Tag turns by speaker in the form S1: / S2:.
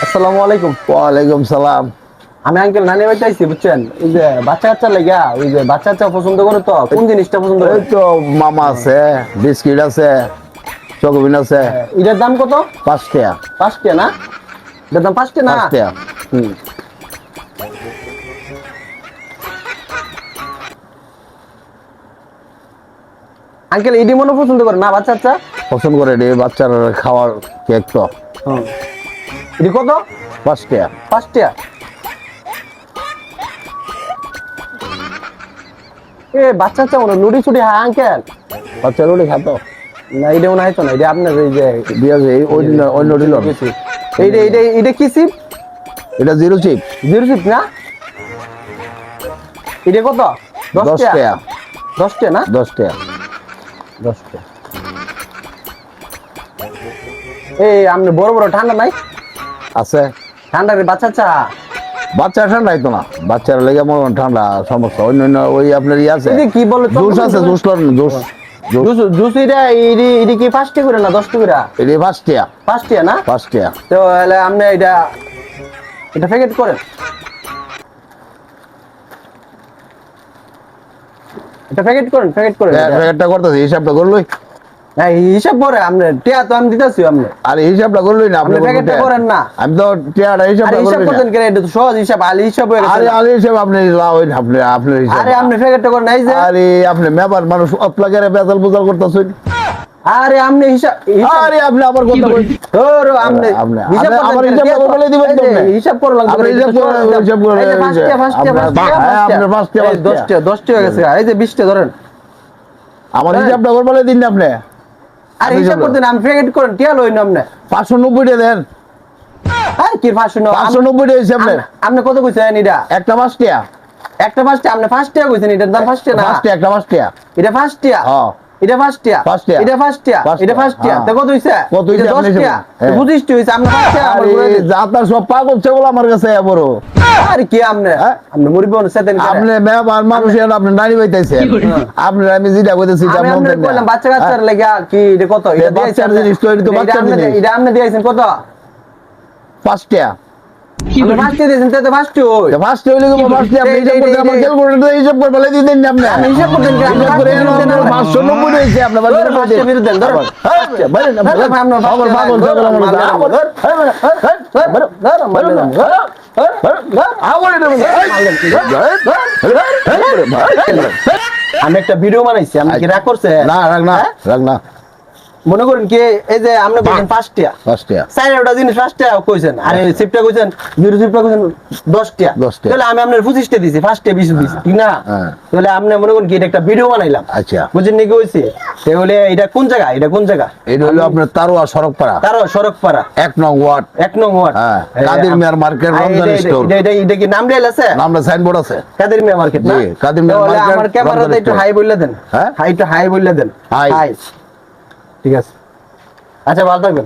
S1: আসসালামু আলাইকুম।
S2: ওয়ালাইকুম সালাম।
S1: আমি আঙ্কেল নানি বাড়িতে আইছি, বুঝছেন? এই যে বাচ্চা কাচ্চা লেগা, ওই যে বাচ্চা কাচ্চা পছন্দ করে, তো কোন জিনিসটা পছন্দ
S2: এই
S1: করে?
S2: তো মামা আছে, বিস্কিট আছে, চকবিন আছে।
S1: এটার দাম কত?
S2: 5 টাকা।
S1: 5 টাকা না? এটার দাম 5 টাকা না?
S2: 5 টাকা।
S1: হুম। আঙ্কেল এডি মনে পছন্দ করে না বাচ্চা কাচ্চা?
S2: পছন্দ করে রে বাচ্চার খাওয়ার কেক তো।
S1: হুম। এডি কত?
S2: 5 টাকা।
S1: 5 টাকা। এ বাচ্চা কাচ্চা মনে লুডি ছুটি, হ্যাঁ আঙ্কেল?
S2: বাচ্চার ওটি খাতো
S1: না এটা মনে হয় তো না, এটা আপনার এই যে
S2: দিয়ে এই অন্য অন্য দিল।
S1: এইটা এইটা এটা কি চিপ?
S2: এটা জিরো চিপ।
S1: জিরো চিপ না? এটা কত? 10
S2: 10
S1: টাকা।
S2: টাকা।
S1: 10 টাকা না?
S2: 10 টাকা।
S1: 10 টাকা। এই আপনি বড় বড় ঠান্ডা নাই?
S2: আছে।
S1: ঠান্ডা রে বাচ্চা চা।
S2: বাচ্চা ঠান্ডা হইতো না, বাচ্চার লেগে মনে হয় ঠান্ডা সমস্যা। অন্য ওই আপনার আছে,
S1: এই যে কি বলে
S2: জুস আছে, জুস লন, জুস।
S1: জুস জুস এটা এটা কি 5 টাকা করে না 10 টাকা করে?
S2: এটা 5 টাকা।
S1: 5 টাকা না?
S2: 5 টাকা।
S1: তো তাহলে আপনি এটা এটা প্যাকেট করেন। এটা প্যাকেট করেন, প্যাকেট করেন।
S2: প্যাকেটটা করতেছি, হিসাবটা করলই।
S1: হ্যাঁ হিসাব করে আপনি টিয়া তো আমি দিতেছি আপনি।
S2: আরে হিসাবটা করলই না,
S1: আপনি প্যাকেটটা করেন না।
S2: আমি তো টিয়াটা হিসাবটা
S1: আরে হিসাব
S2: করলই
S1: করতেন
S2: না।
S1: কেন? এটা তো সহজ হিসাব, আলি হিসাব হয়ে গেছে।
S2: আরে আরে হিসাব আপনি লাও আপনি আপনার হিসাব।
S1: আরে আপনি প্যাকেটটা করেন এই যে।
S2: আরে আপনি মেবার মানুষ অপ্লাগেরে বেজাল বুজাল করতেছেন।
S1: আরে আপনি হিসাব
S2: আরে আপনি আবার কথা কই।
S1: ধরো আপনি হিসাব করতেন
S2: আমার
S1: কেন?
S2: হিসাবটা বলে দিবেন তো আপনি।
S1: হিসাব করে লাগবে।
S2: আপনি হিসাব করে হিসাব করে
S1: এই যে 5 টাকা 5 টাকা 5 টাকা।
S2: হ্যাঁ আপনি 5 টাকা
S1: 10 টাকা 10 টাকা গেছে। এই যে 20 টাকা ধরেন।
S2: আমার হিসাবটা করে বলে দিন না আপনি।
S1: আরে হিসাব করতেন, আমি প্যাকেট করেন টিয়া লই না আপনি।
S2: 590 টাকা দেন।
S1: আরে কি 590?
S2: 590 টাকা হিসাব নেন।
S1: আপনি কত কইছেন এটা?
S2: একটা 5 টাকা।
S1: একটা 5 টাকা, আপনি 5 টাকা কইছেন, এটার দাম 5 টাকা না?
S2: 5 টাকা, একটা 5 টাকা।
S1: এটা 5 টাকা।
S2: হ্যাঁ।
S1: এটা 5 টাকা।
S2: 5 টাকা।
S1: এটা 5 টাকা।
S2: 5
S1: এটা 5 টাকা।
S2: হ্যাঁ।
S1: তো কত হইছে?
S2: কত হইছে
S1: এটা 10
S2: আপনি
S1: টাকা।
S2: হ্যাঁ।
S1: 25 টাকা হইছে, আপনি 5 টাকা আমার
S2: আরে
S1: করে দেন।
S2: যাতার সব পাগল ছাগল আমার কাছে বড়।
S1: আরে কি আপনি?
S2: হ্যাঁ?
S1: আপনি মুরব্বি মানুষ সেদিন করে।
S2: আপনি মেহমান মানুষ আপনি নারী পাইতেছেন। আপনি আমি যেটা কইতেছি এটা
S1: আমি
S2: মন
S1: আপনাকে
S2: দেন
S1: কইলাম
S2: না।
S1: বাচ্চা কাচ্চার লাগা কি এটা কত? এটা
S2: বাচ্চার জিনিস তো, এটা তো বাচ্চার জিনিস।
S1: এটা আপনি দিয়েছেন কত?
S2: 5 টাকা।
S1: আপনি 5 টাকা দিয়েছেন, তাতে 5 টাকা হই।
S2: 5 টাকা হইলে 5 টাকা আপনি হিসাব করতে আমার ক্যালকুলেটর হিসাব করে বলে দিতেন না আপনি।
S1: আপনি হিসাব করতেন কি?
S2: হিসাব করে 590 হইছে আপনার বাড়ি।
S1: 5 টাকা ফেরত দেন, ধরো।
S2: বাইরে না আমার পাগল ছাগল আমার
S1: আমি একটা ভিডিও বানাইছি, আপনি কি রাগ করছে?
S2: না রাখ না, রাখ না।
S1: মনে করেন কি এই যে আপনি বলেন 5 টাকা,
S2: 5 টাকা।
S1: চাইরটা জিনিস 5 টাকা কইছেন, আর এই সিপটা কইছেন, জিরো সিপটা কইছেন 10 টাকা।
S2: 10 টাকা।
S1: তাহলে আমি আপনার 25 টাকা দিছি, 5 টাকা 20 দিছি, ঠিক না?
S2: হ্যাঁ।
S1: তাহলে আপনি মনে করেন কি এটা একটা ভিডিও বানাইলাম।
S2: আচ্ছা।
S1: বুঝেন নি কি হইছে? তাহলে এটা কোন জায়গা? এটা কোন জায়গা?
S2: এটা হলো আপনার তারোয়া সড়কপাড়া,
S1: তারও সড়কপাড়া
S2: 1 নং ওয়ার্ড।
S1: 1 নং ওয়ার্ড।
S2: হ্যাঁ, কাদের মিয়ার মার্কেট, রমজান স্টোর।
S1: এটা কি নাম রেল আছে?
S2: নামটা সাইনবোর্ড আছে।
S1: কাদের মিয়া মার্কেট না?
S2: জি, কাদের মিয়া
S1: তাহলে
S2: মার্কেট,
S1: আমার ক্যামেরাতে
S2: রমজান
S1: একটু
S2: স্টোর।
S1: হাই বললে দেন।
S2: হ্যাঁ?
S1: হাই একটু হাই বললে দেন।
S2: হাই।
S1: ঠিক আছে। আচ্ছা ভালো থাকবেন।